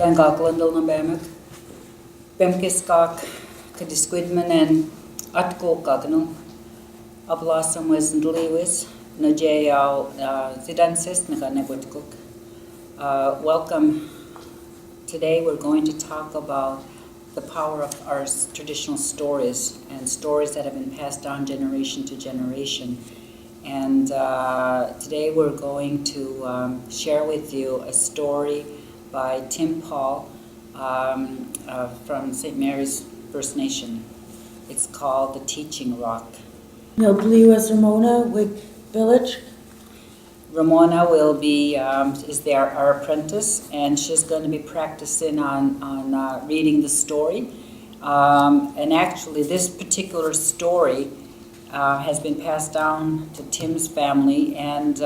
Bangkok London Nabamak, Bemkiskak, Kadisquidman and Atkokagno, Ablasam was and Lewis, Najayao Zidansis, Naganegutcook. Welcome. Today we're going to talk about the power of our traditional stories and stories that have been passed down generation to generation. And today we're going to share with you a story by Tim Paul from St. Mary's First Nation. It's called The Teaching Rock. Nobly was Ramona with Village. Ramona will be is our apprentice, and she's going to be practicing on reading the story. And actually, this particular story has been passed down to Tim's family, and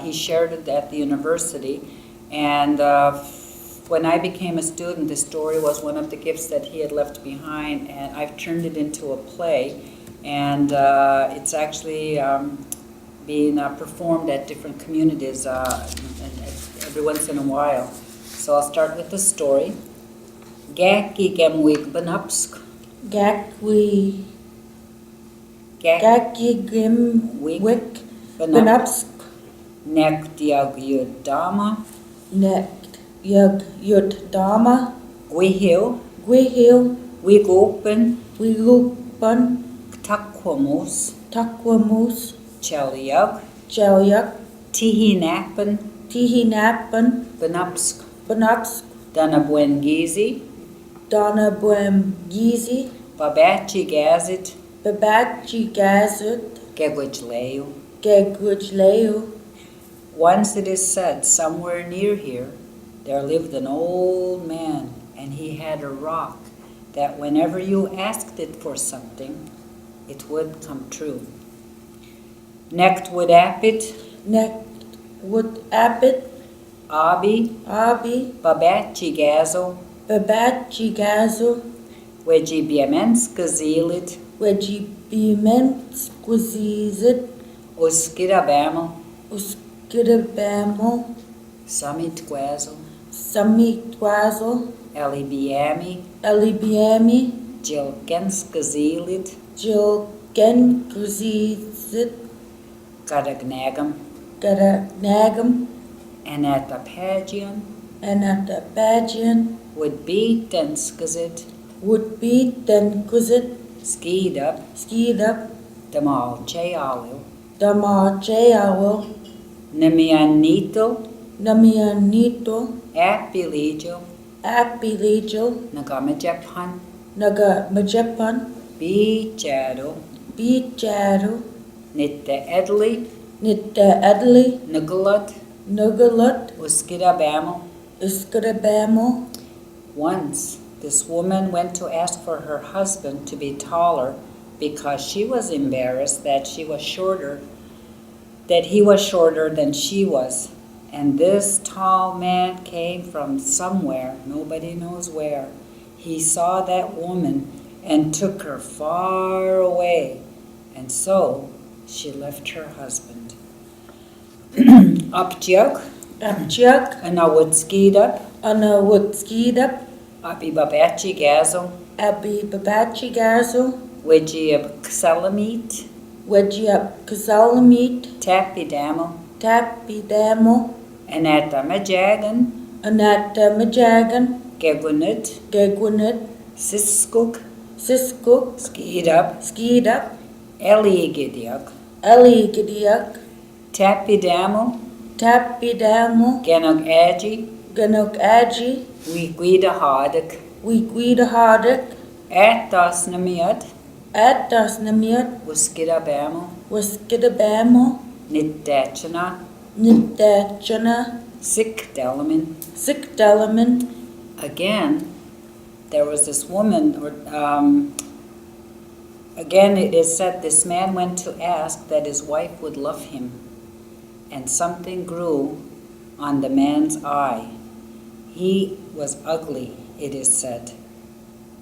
he shared it at the university. And when I became a student, this story was one of the gifts that he had left behind, and I've turned it into a play, and it's actually being performed at different communities every once in a while. So I'll start with the story. Gaki gemwig benapsk. Gakwi Gimwik Benapsk Nek diag yud dama. Nek Yud Dama Gwihil. Gwihil Wigopen. Wigupan Takwamos. Takwamus Chelyug. Jelyak Tihinapan. Tihinapan Benapsk. Benapsk Danabwengizi. Donna Gizi Babachi gazit. Babachi Gazut Gegwajleu. Gegujleu. Once it is said, somewhere near here, there lived an old man, and he had a rock that whenever you asked it for something, it would come true. Necht would apit. Nek Wood Abbot Abi. Abi Babachi gazo. Babachi Gazu Weji biemens gazilit. Wedgie Bemens Quizit Uskirabamo. Uskidabamo Samit guazo. Sami Twazel Elibiami. Elibiami Jilgens gazilit. Jill Gen Quizit Gadagnagam. Nagam Anatapagian. Anatabagian Would be denskazit. Would be then Quizit Skied up. Skied up Damal Chayawil. Dama Jayawil Nemianito. Namianito Apilegio. Apilegil Nagamajephan. Naga Majepan Bijado. Bijadu Nitte Edley. Nitta Adley Nugalut. Nugalut Uskidabamo. Iskadabamo. Once this woman went to ask for her husband to be taller because she was embarrassed that he was shorter than she was. And this tall man came from somewhere, nobody knows where. He saw that woman and took her far away, and so she left her husband. Upjug, Abjak and I would skied up, Anna would skied up Abi Babachi Gazo, Abi Babachi Gazo Wedgie of Ksalamit, Wedgie up Kasalamit Tapi Damo, Tapi Damo Anata Majagan, Anata Majagan Gegunit, Gegwinit Siskuk, Siskuk skied up, Skied up Eligidiak, Eli Gidiak Tapi Damo, Tapi Damo Genog Agi, Ganok Agi Wiguida Hardik, Wiguida Hardik Atas Namiat, Atas Namiat Wuskidabamo, Waskidabamo Nidachana, Nidachana Sik Delamin. Sikdalaman. Again, there was this woman, again it is said this man went to ask that his wife would love him, and something grew on the man's eye. He was ugly, it is said.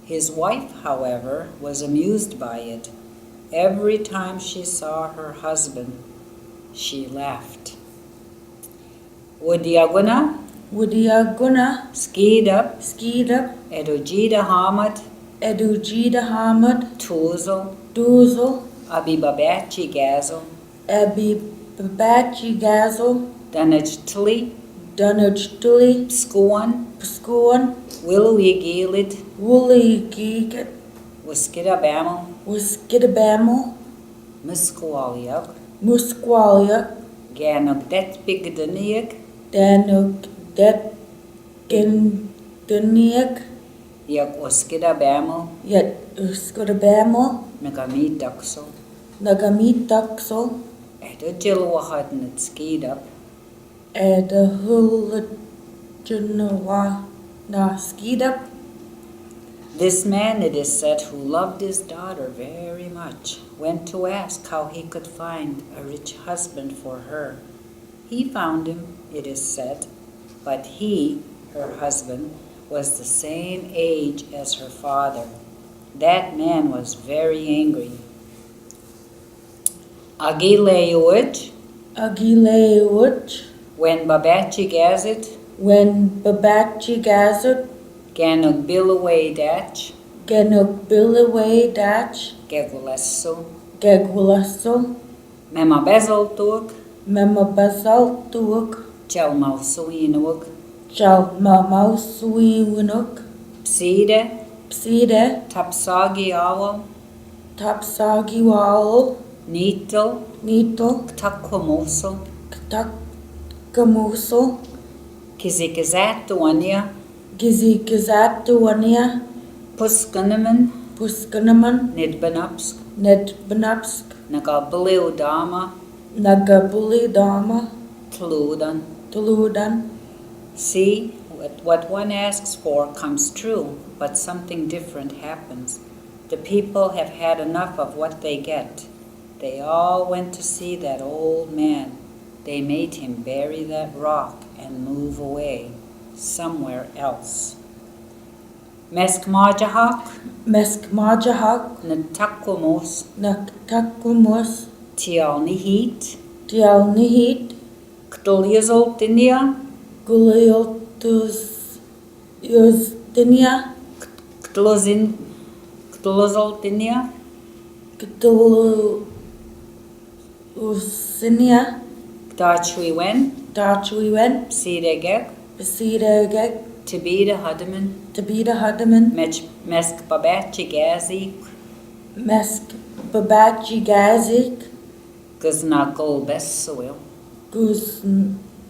His wife, however, was amused by it. Every time she saw her husband, she laughed. Wodiaguna, Wudia Guna, Skidab, Skida, Edojida Hamad, Edujida Hamad, Tuzel, Dozel, Abibabachi Gazel, Abi Babachi Gazel, Danaj Dunaj Tully, Skuan, Pascoan, Willowy Gilid, Woolly Geek, Wiskida Bamel, Wiskidabamel, Musqualiak, Musqualia, Ganog Det Big Daniak, Danuk Det Genduniak, Yak Wiskida Bamel, Yet Uskudabamel, Nagami Duxel, Nagamit Duxel, Edojilwahad Skidab, Ed Hulajanawa Na Skidap, This man, it is said, who loved his daughter very much, went to ask how he could find a rich husband for her. He found him, it is said, but he, her husband, was the same age as her father. That man was very angry. Agileuch, Agileuch, when Babachi Gazet, when Babachi Gazet, Ganog Billaway Dach, Genuk Billaway Dach, Gegulesso, Gegwulasso, Mema Bezel Tuak, Mema Basal Tuak, Chelmausuinuk, Chal Mamausui Winuk, Pside, Pside, Tapsagi Awal, Tapsagi Wall, Neetle, Nito, Takwamoso, Takamuso, Kizikizatuania, Gizi Gizatuania, Puskanaman, Puskanaman, Nidbanupsk, Ned Benapsk, Nagabliu Dama, Nagabuli Dama, Tludan. Tuludan. See, what one asks for comes true, but something different happens. The people have had enough of what they get. They all went to see that old man. They made him bury that rock and move away somewhere else. Meskmajahak, Meskmajahak, Natakumos, Naktakumus, Tialnihit, Tialnihit, Ktulyazoltinia, Guliotus Yustinia, Ktulazoltinia, Ktulu Usinia, Ktachuiwen, Dachuiwen, Psidegek, Besidegek, Tibida Hudaman, Tabita Hudaman, Mesk Babachi Gazi, Mesk Babachi Gazik, Guznakol Bessoil.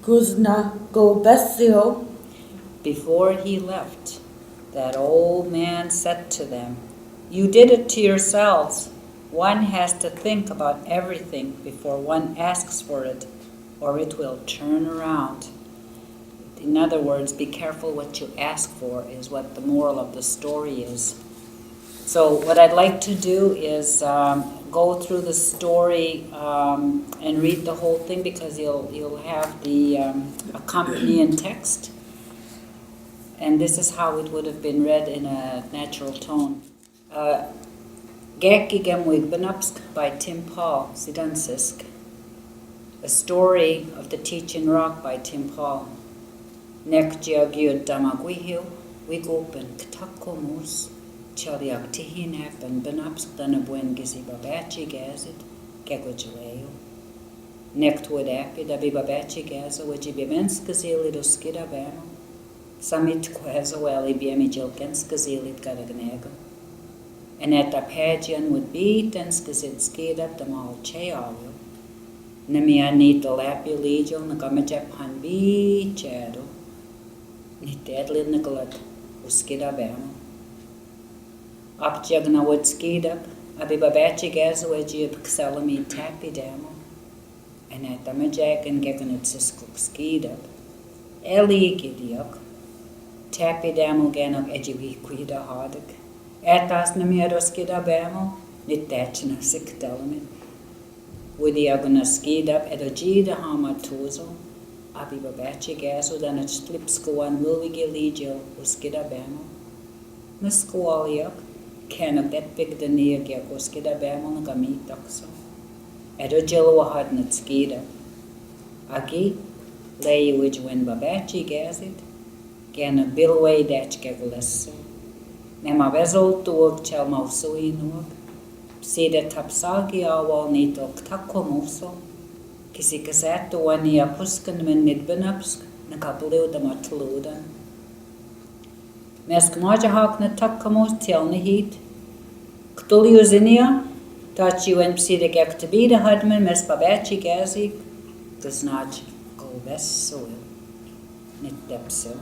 Guzna Gobesio. Before he left, that old man said to them, "You did it to yourselves. One has to think about everything before one asks for it, or it will turn around." In other words, be careful what you ask for is what the moral of the story is. So what I'd like to do is go through the story and read the whole thing, because you'll have the accompanying text. And this is how it would have been read in a natural tone. Gekigem Wigbanupsk by Tim Paul, Sidansisk. A story of the teaching rock by Tim Paul. Nekjiagiud Damagwihil, Wigopen Ktakomus, Chaliak Tihinap and Banupsk Danabuen Gizi Babachi Gazit, Gegojuleo. Nektwood Apid Abibabachi Gaza, Wajibimenskazili do Skidabamo, Samit Quazoeli Biemijilkenskazili Gadagnegam. And at Apagian would beat and skazit skidap the mal chealu. Namiani the lapi legio, Nagamajap Han be chado. Nitedli Nicolet, Uskidabamo. Upjagna would skidap, Abibabachi Gazawajib Xalami Tapidamo. And at the Majak and Geganit Siskuk skidap. Eli Gidiok, Tapidamo Ganok Ejiquida Hardik. Etas namieroskida bemo, nitachna sikdelamin. Widiaguna skidap edogida hamatuzo, abibabachi gaso danach slipskuan wilwigi legio uskida bemo. Muskualiak, canok that big the neagiak uskida bemo nagamitakso. Edogilwahad nitskida. Agi, Lei which when babachi gazit, gan a bilway dat gaglesso. Nema vezol tuog chel mauso inuog. Sida tapsagi awal nitok takomoso. Kisi kasato wani apuskan men nidbenapsk, na kableu da matludan. Mesk maja hak na takamos tel na heat. Ktuliuzinia, tachi wen psida gaktabida hadmen mes babachi gazi, does not go vesso, nit depso.